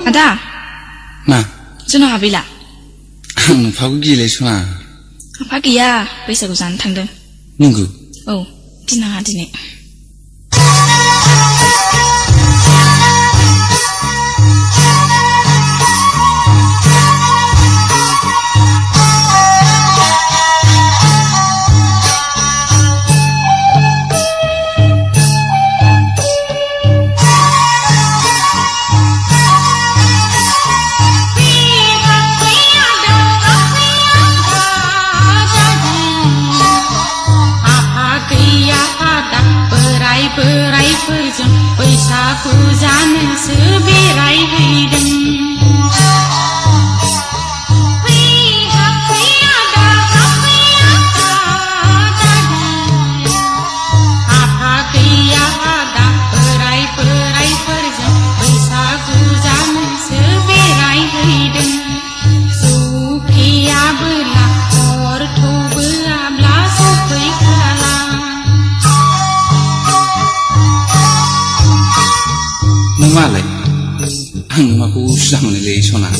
Ada? Ma? Jono habila? Fagu gile suna. Pagi ya, bisa guzan tangdeng. Nunggu. Oh, dina dini. Aku jana seberai hidung apa tiada perai-perai perjang Aku jana seberai hidung Supaya belah ortu belah supaya kalah Malay, aku sudah menilai sona.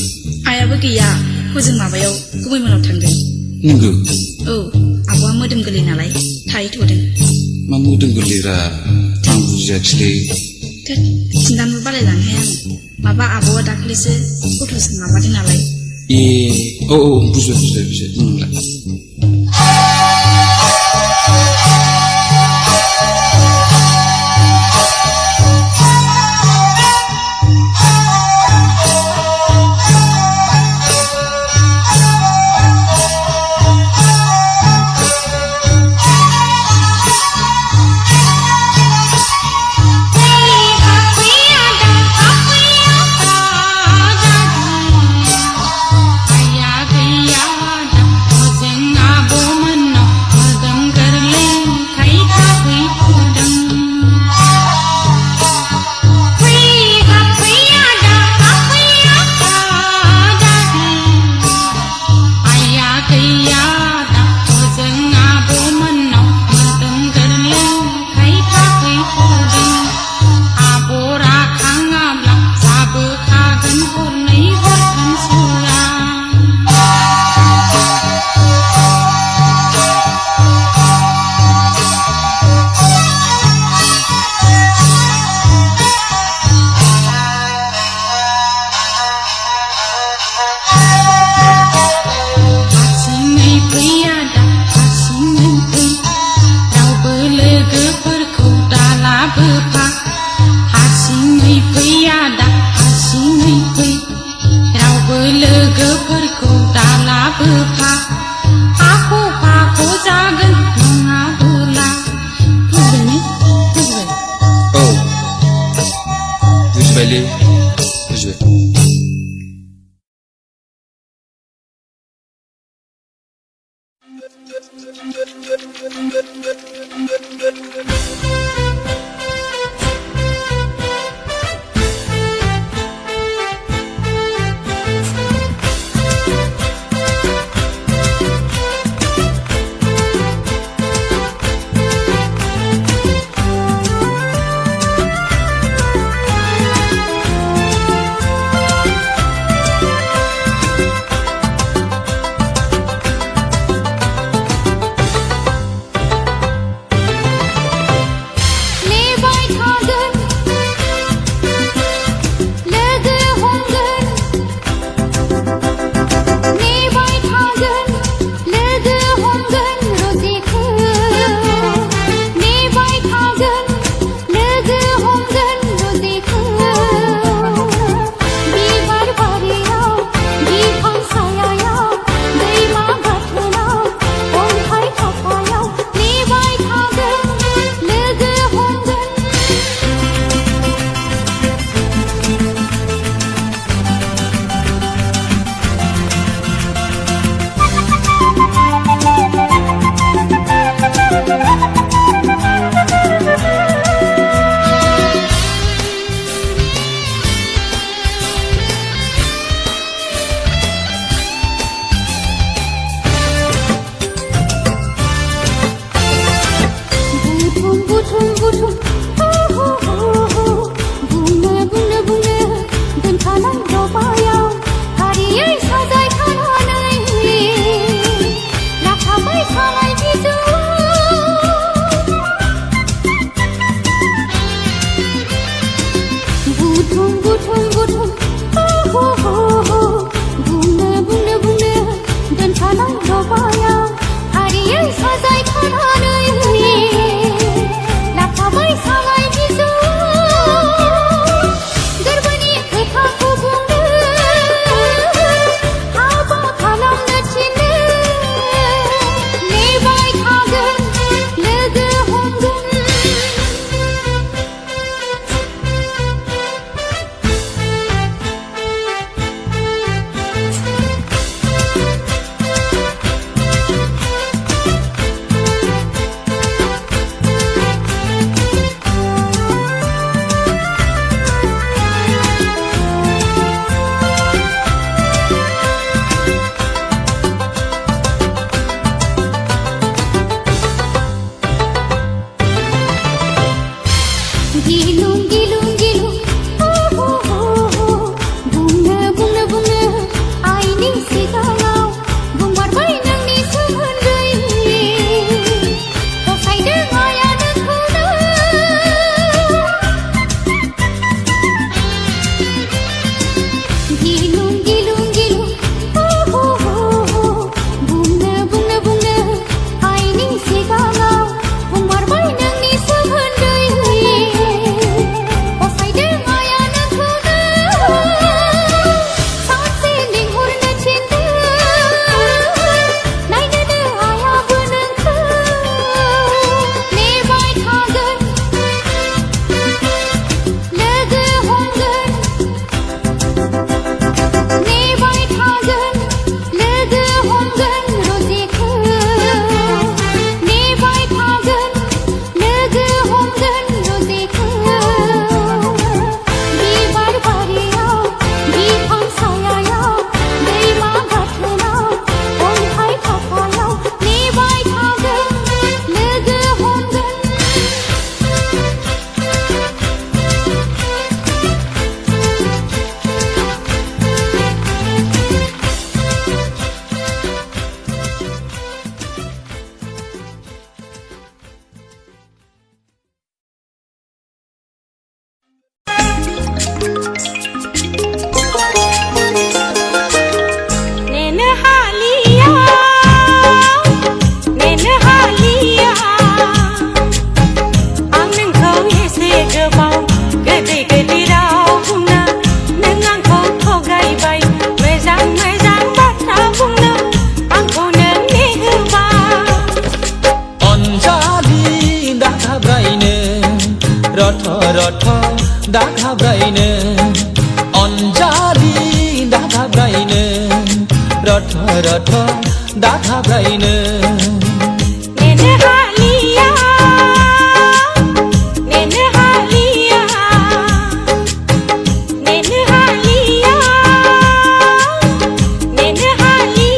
Ayah bagi ya, hujung mabayau, kubai menau tangdeng. Nunggu. Oh, abu modem geli nalai, thai tudeng. Modem geli ra, tang buja cili. Tet, cinta balai lang hang. Maba abu dakli se, kutu se mabadi nalai. Oh, buja, nunggu. रथ दाखाब्रायनो नेनो हालिया नेनो हालिया नेनो हालिया नेनो हालिया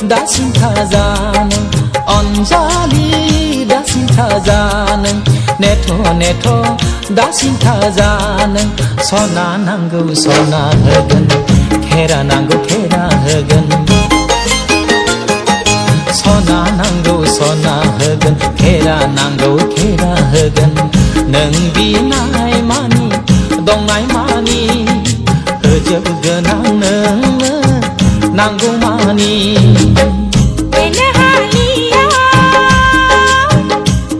다신타자는 언자리 다신타자는 네토 다신타자는 선나난고 선나허근 케라난고 케라허근 선나난고 선나허근 케라난고 케라허근 능비나이 마니 동나이 마니 허저근한 능은 난고마니 नेनो हालिया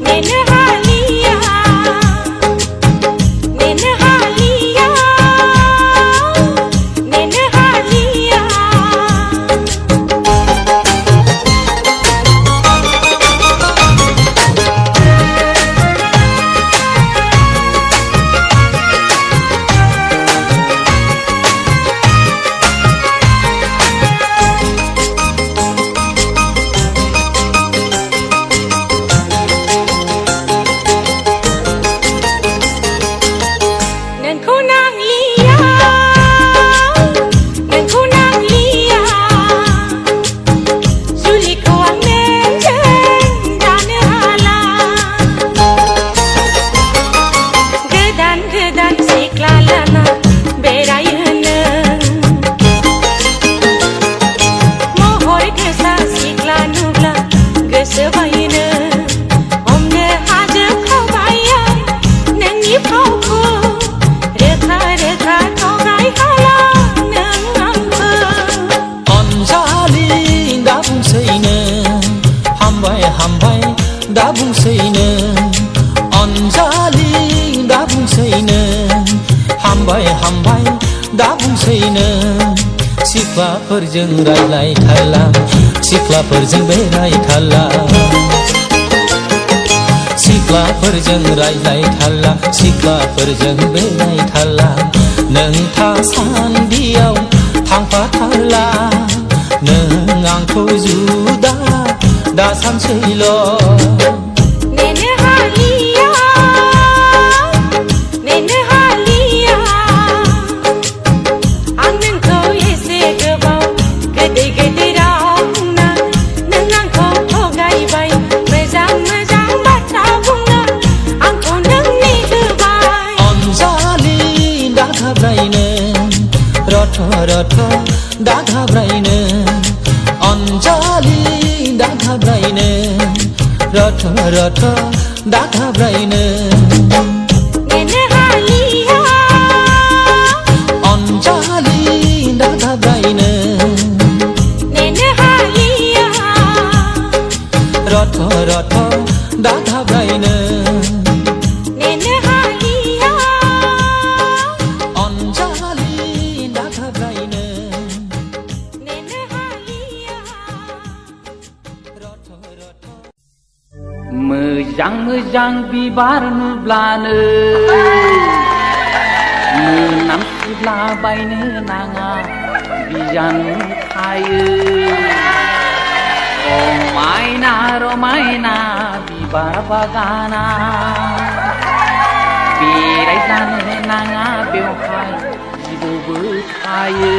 नेनो हालिया नेनो हालिया नेनो हालिया दाबुंसैनो अन्जालि दाबुंसैनो हामबाय दाबुंसैनो सिख्लाफोरजों रायलायथारला सिख्लाफोरजों बेरायथारला सिख्लाफोरजों रायलायथारला सिख्लाफोरजों बेरायथारला नों थासान्दियाव थांफाथारला नों आंखौ जुदा दासानसैल' नेनो हालिया नेनो हालिया आं नोंखौ एसे गोबाव गोदै गोदै राव बुंना नों आंखौ थगायबाय मोजां बाथ्रा बुंना आंखौ नोंनि होबाय अन्जालि दाघाब्रायनो रथ दाघाब्रायनो अन्जालि दाघाब्रायनो रथ दाघाब्रायनो नेनो हालिया अन्जालि दाघाब्रायनो नेनो हालिया रथ दाघाब्रायनो नेनो हालिया अन्जालि दाघाब्रायनो नेनो हालिया मोजां बिबार नुब्लानो मोनामसुलाबायनो नाङा बिजानु थायो रमायना बिबार बागाना बेरायजानो नाङा बेवहाय जिबौबो थायो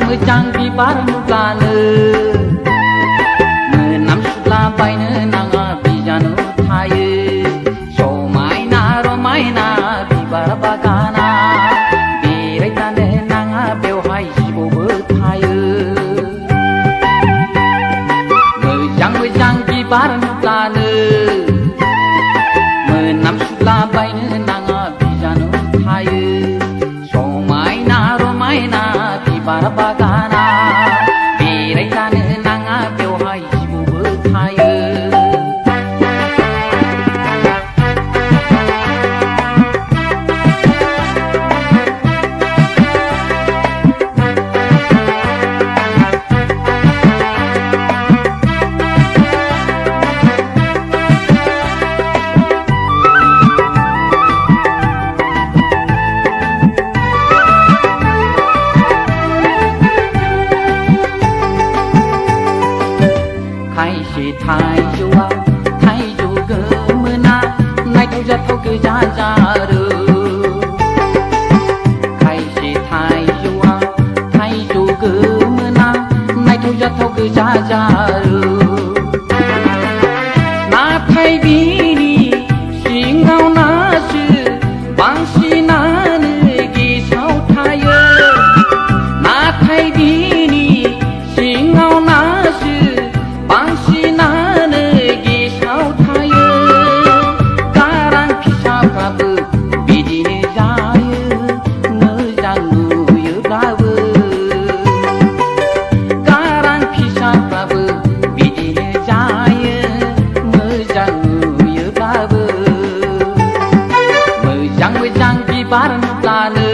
मोजां बिबार नुब्लानो मोनामसुलाबायनो नाङा बिजानु थायो समायना रमायना बिबार बागाना बेरायजानो नाङा बेवहाय जिबौबो थायो मोजां मोजां बिबार नुब्लानो मोनामसुलाबायनो नाङा बिजानु थायो समायना रमायना बिबार बागाना बेरायजानो नाङा बेवहाय जिबौबो थायो खायसे थाइजौआ थाइजौ गोमोना नायथाव जाथाव गोजा जारो खायसे थाइजौआ थाइजौ गोमोना नायथाव जाथाव गोजा जारो नाथाय बिनि सिङाव नासो बांसिनानो गेसाव थायो नाथाय बिनि सिङाव नासो बांसिनानो गेसाव थायो गारां फिसाफ्राबो बिदिनो जायो मोजां नुयोब्लाबो गारां फिसाफ्राबो बिदिनो जायो मोजां नुयोब्लाबो मोजां मोजां बिबार नुब्लानो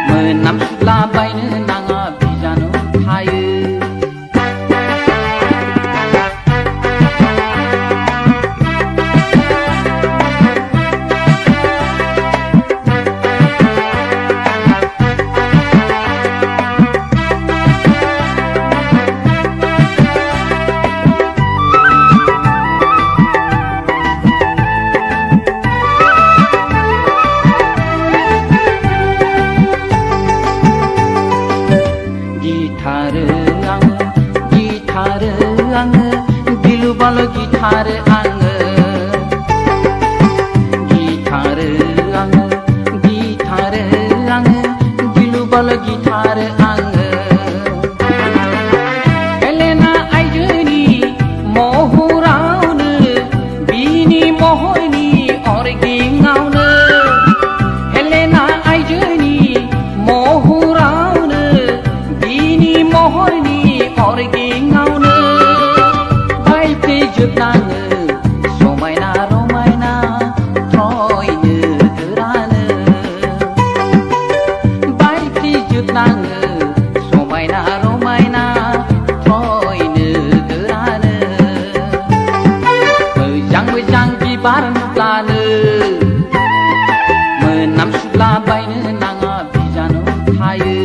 मोनामसुलाबायनो नाङा बिजानु थायो गिटार आङो गिलु बालु गिटार आङो गिटार आङो गिलु बालु गिटार आङो हेलेना आइजोनि महरावनो बिनि महरनि अरगेङावनो हेलेना आइजोनि महरावनो बिनि महरनि अरगेङावनो बायफ्लेजोबनाङो समायना रमायना ट्रयनो गोरानो बायफ्लेजोबनाङो समायना रमायना ट्रयनो गोरानो मोजां मोजां बिबार नुब्लानो मोनामसुलाबायनो नाङा बिजानु थायो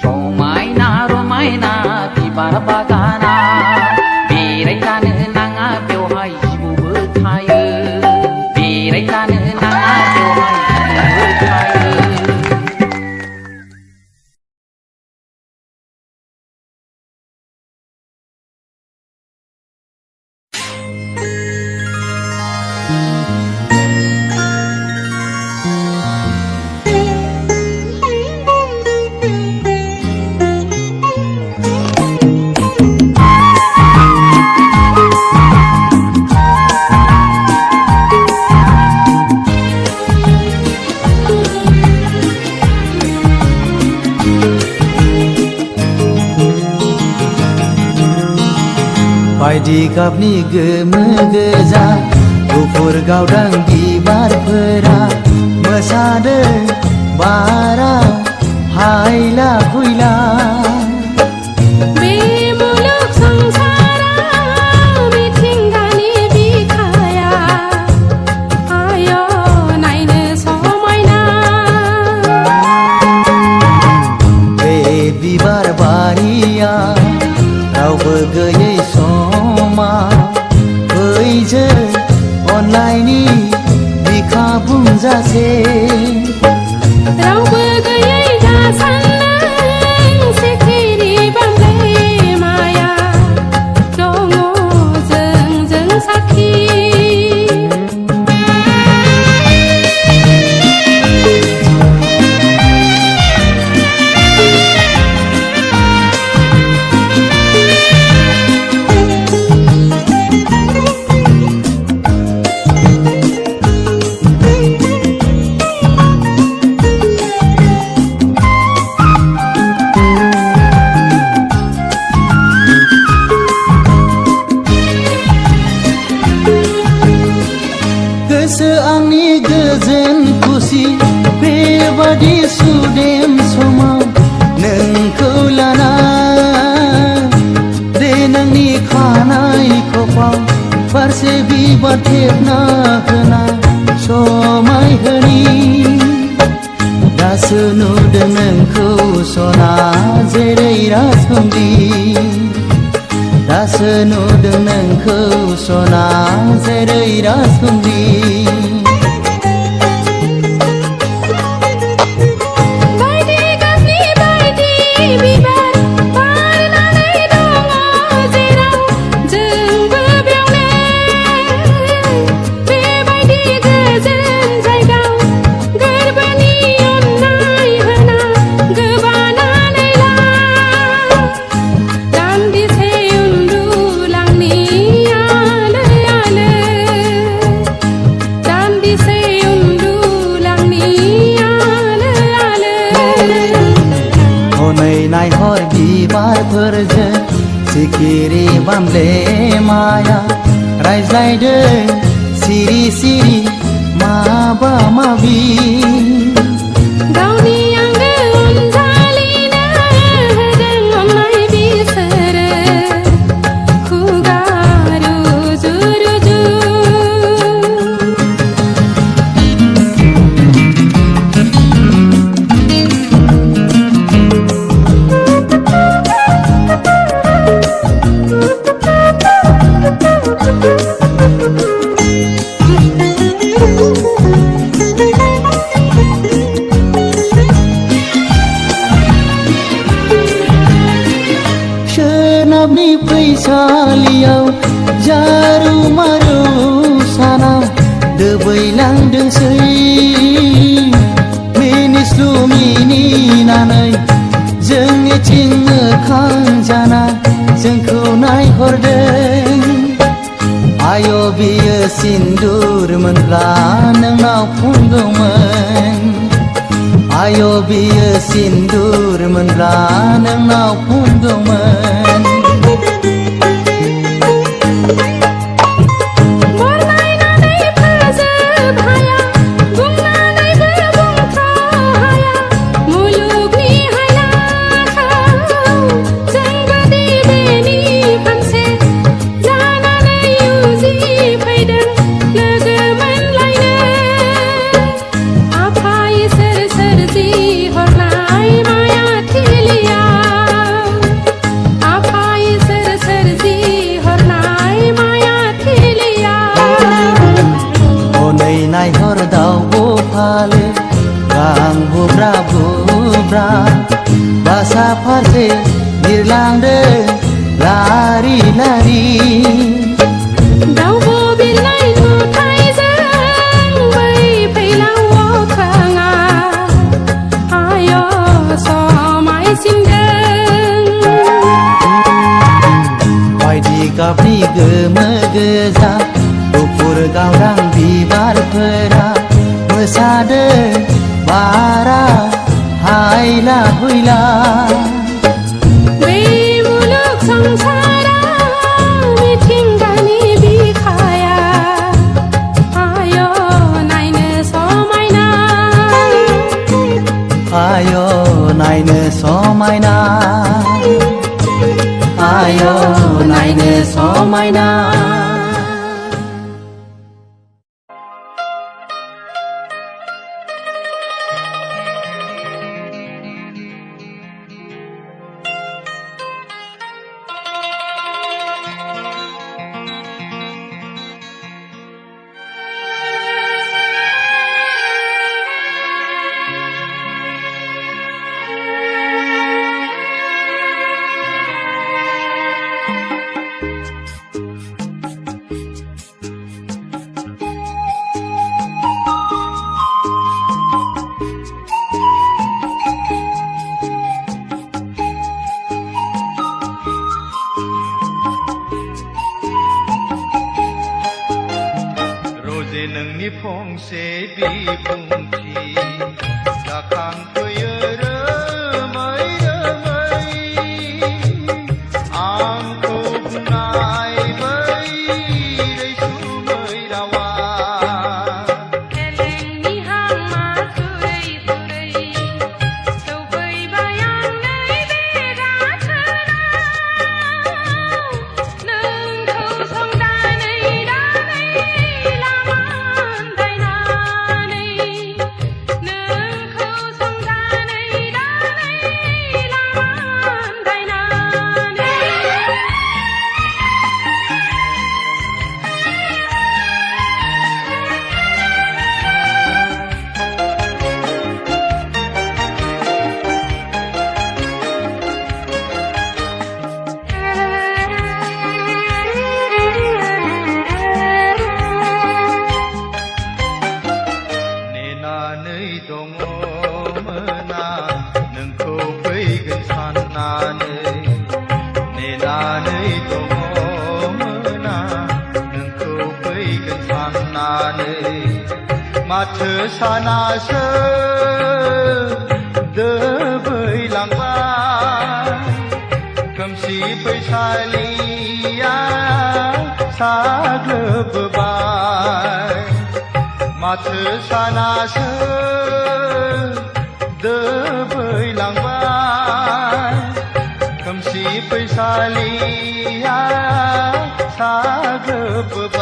समायना रमायना बिबार बागाना बेरायजानो नाङा बेवहाय जिबौबो थायो बेरायजानो नाङा बेवहाय जिबौबो थायो बायदि गाबनि गोमो गोजा गुफुर गावदां बिबारफोरा मोसादों बाराव हायला हुइला बे मुलुग संसाराव मिथिंगानि बिखाया आय' नायनो समायना बे बिबार बारिया रावबो गैयै समा फैजो अननायनि बिखा बुंजासे रावबो गैयै जासान्नो दासो नुदों नोंखौ सना जेरै राजकुंग्रि दासो नुदों नोंखौ सना जेरै राजकुंग्रि नायहर बिबारफोरजों सिखिरि बामले माया रायज्लायदों सिरि सिरि माबा माबि गावनि आंगो अनजालिनो होदों अननाय बिसोरो खुगा रुजु रुजु सोनाबनि फैसालियाव जारु मारु साना दोबैलांदोंसै मिनिस्लु मिनिनानै जोंनिथिं मोखां जाना जोंखौ नायहरदों आय' बियो सिन्दुरमोनब्ला नोंनाव फुनगौमोन आय' बियो सिन्दुरमोनब्ला नोंनाव फुनगौमोन बरनायनानै फोजोब हाया बुंनानैबो बुंथ'हाया मुलुगनि हायनाखौ जोंबोदि बेनि फांसे जानानै उजिफैदों लोगो मोनलायनो आफा इसोर सोरजि हरनाय माया थिलियाव आफा इसोर सोरजि हरनाय माया थिलियाव हनै नायहर दाउ फालो गां बुब्रा बुब्रा बासा फारसे बिरलांदों लारि लारि दाउब' बिरनाय नुथायजों बै फैलाव अख्राङा आय' समायसिनदों बायदि गाबनि गोमो गोजा गुफुर गावदां बिबारफोरा मोसादों बारा हायला हुइला बे मुलुग संसाराव मिथिंगानि बिखाया आय' नायनो समायना आय' नायनो समायना आय' नायनो समायना माथो सानासो दोबैलांबाय खोमसि फैसालिया साग्लोबबाय माथो सानासो दोबैलांबाय खोमसि फैसालिया साग्लोबबाय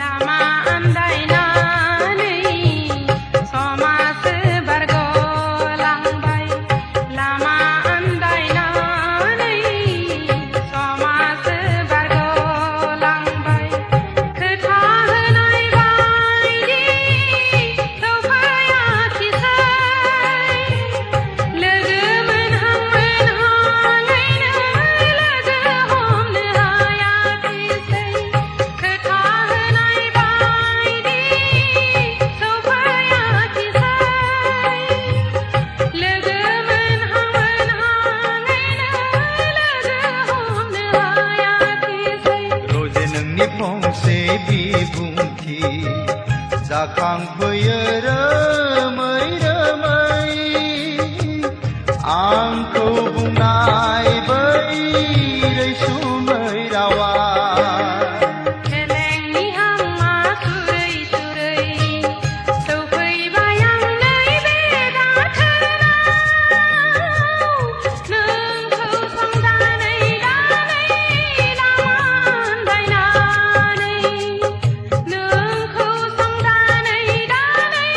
लामा आन्दायनानै समाज बारग'लांबाय लामा आन्दायनानै समाज बारग'लांबाय खोथा होनाय बायदि सौफैयाखिसै लोगो मोनहां मोनहाङैनो लोगो हमनो हायाखिसै खोथा होनाय बायदि सौफैयाखिसै लोगो मोनहां मोनहाङैनो लोगो हमनो हायाखिसै रजे नोंनि फंसे बिबुंथि जाखांफैयो रोमै रोमै आंखौ बुंनाय बै रैसुमै रावा खेलेंनि हांमा सुरै सुरै सौफैबाय आं नैबे गाथोनाव नोंखौ संदानै दानै लामा आन्दायनानै नोंखौ संदानै दानै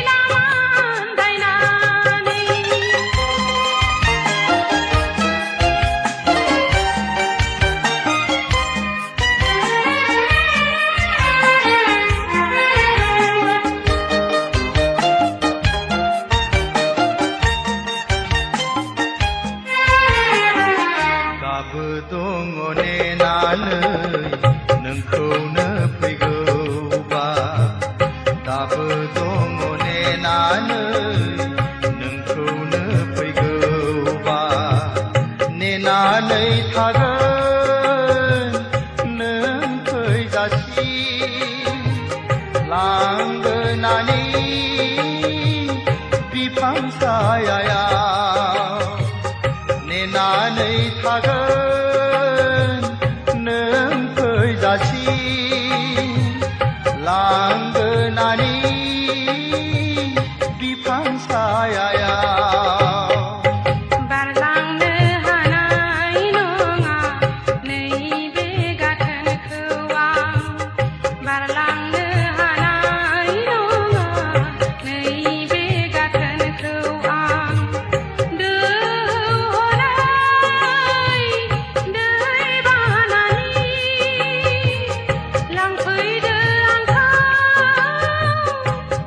लामा आन्दायनानै दाबो दङ नेनानै नोंखौनो फैगौबा दाबो दङ नेनानै नोंखौनो फैगौबा नेनानै थागोन नों फैजासि लांगोनानि बिफां सायायाव नेनानै थागोन नों फैजासि लांगोनानि बिफां सायायाव बारलांनो हानाय नङा नैबे गाथोनखौ आं बारलांनो हानाय नङा नैबे गाथोनखौ आं दोहौनाय दै बानानि लांफैदो आंखौ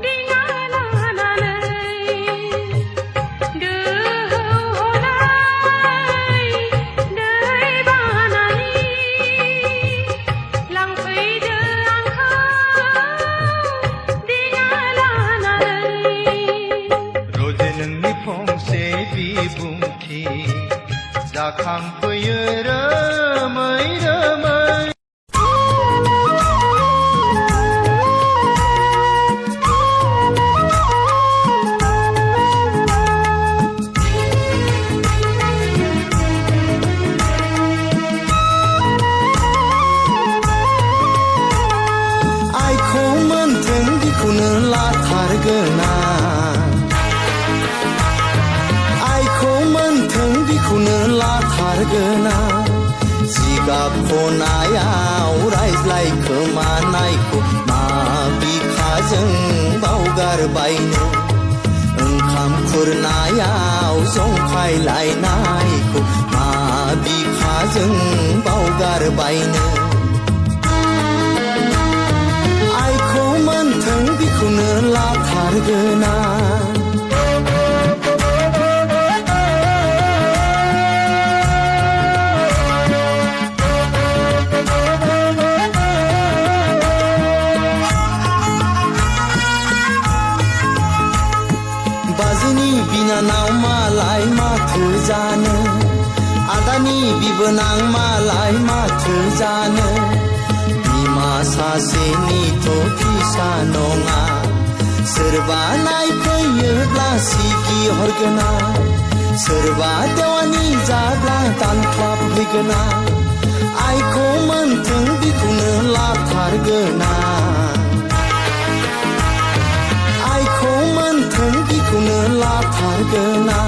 दिङा लानानै दोहौनाय दै बानानि लांफैदो आंखौ दिङा लानानै रजे नोंनि फंसे बिबुंथि जाखांफैयो रोमै रोमै आइखौ मोनथों बिखौनो लाथारगोन आं आइखौ मोनथों बिखौनो लाथारगोन आं जिगाब खनायाव रायज्लाय खोमानायखौ मा बिखाजों बावगारबायनो ओंखाम खुरनायाव जंखायलायनायखौ मा बिखाजों बावगारबायनो आइखौ मोनथों बिखौनो लाथारगोन आं बाजैनि बिनानाव मालाय माथो जानो आदानि बिबोनां मालाय माथो जानो बिमा सासेनिथ' फिसा नङा सोरबा नायफैयोब्ला सिगि हरगोना सोरबा देवानि जाब्ला दानख्लाबहैगोना आइखौ मोनथों बेखौनो लाथारगोना आइखौ मोनथों बेखौनो लाथारगोना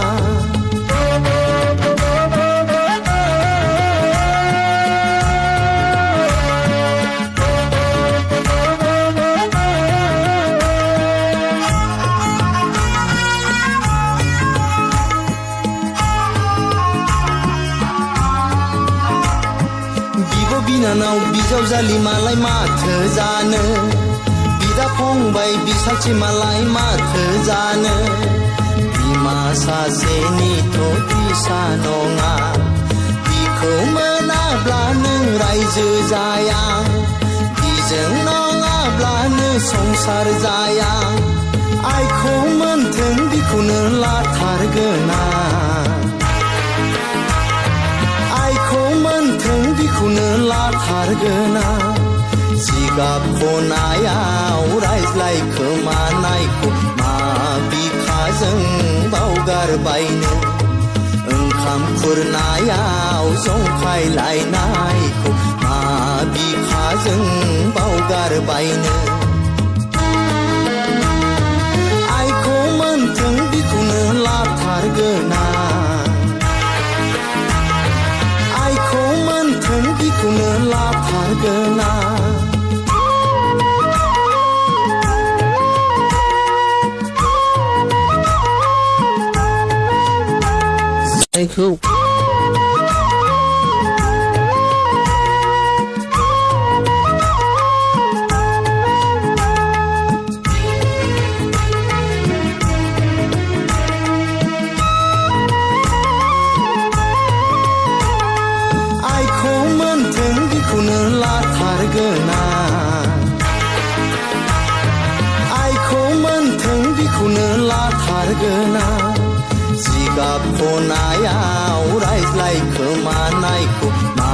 बिनानाव बिजावजालि मालाय माथो जानो बिदा फंबाय बिसाथि मालाय माथो जानो बिमा सासेनिथ' फिसा नङा बिखौ मोनाब्ला नों रायजो जाया बिजों नङाब्लानो संसार जाया आइखौ मोनथों बेखौनो लाथारगोना आइखौ मोनथों बेखौनो लाथारगोना जिगाब खनायाव रायज्लाय खोमानायखौ मा बिखाजों बावगारबायनो ओंखाम खुरनायाव जंखायलायनायखौ मा बिखाजों बावगारबायनो आइखौ मोनथों बेखौनो लाथारगोना आइखौ मोनथों बेखौनो लाथारगोना आइखौ बेखौनो लाथारगोना आइखौ मोनथों बेखौनो लाथारगोना जिगाब खनायाव रायज्लाय खोमानायखौ मा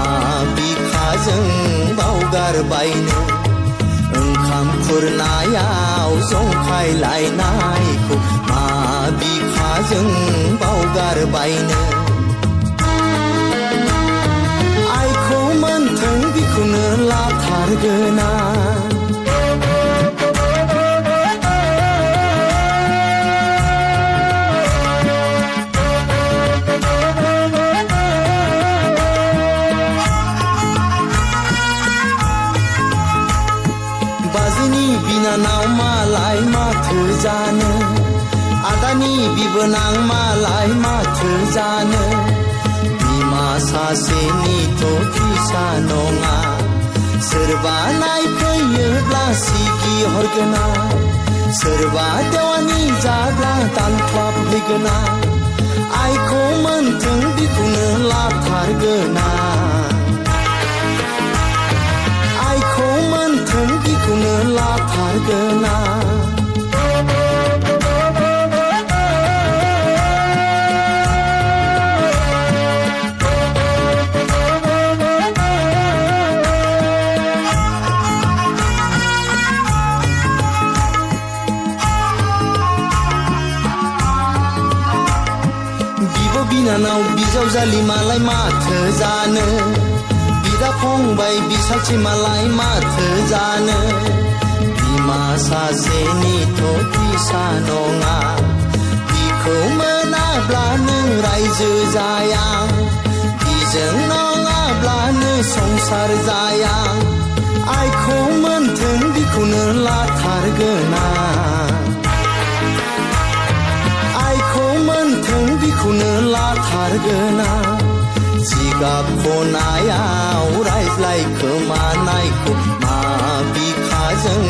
बिखाजों बावगारबायनो ओंखाम खुरनायाव जंखायलायनायखौ मा बिखाजों बावगारबायनो आइखौ मोनथों बेखौनो लाथारगोना बाजैनि बिनानाव मालाय माथो जानो आदानि बिबोनां मालाय माथो जानो बिमा सासेनिथ' फिसा नङा सोरबा नायफैयोब्ला सिगि हरगोना सोरबा देवानि जाब्ला दानख्लाबहैगोना आइखौ मोनथों बेखौनो लाथारगोना आइखौ मोनथों बेखौनो लाथारगोना बिनानाव बिजावजालि मालाय माथो जानो बिदा फंबाय बिसाथि मालाय माथो जानो बिमा सासेनिथ' फिसा नङा बिखौ मोनाब्ला नों रायजो जाया बिजों नङाब्लानो संसार जाया आइखौ मोनथों बेखौनो लाथारगोना आइखौ मोनथों बेखौनो लाथारगोना जिगाब खनायाव रायज्लाय खोमानायखौ मा बिखाजों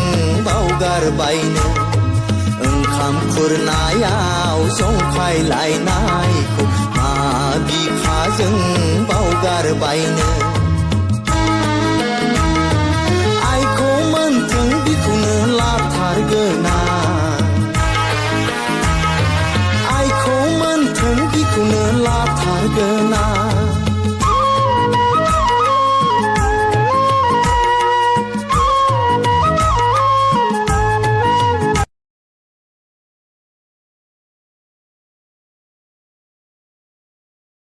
बावगारबायनो ओंखाम खुरनायाव जंखायलायनायखौ मा बिखाजों बावगारबायनो आइखौ मोनथों बेखौनो लाथारगोना आइखौ मोनथों बेखौनो लाथारगोना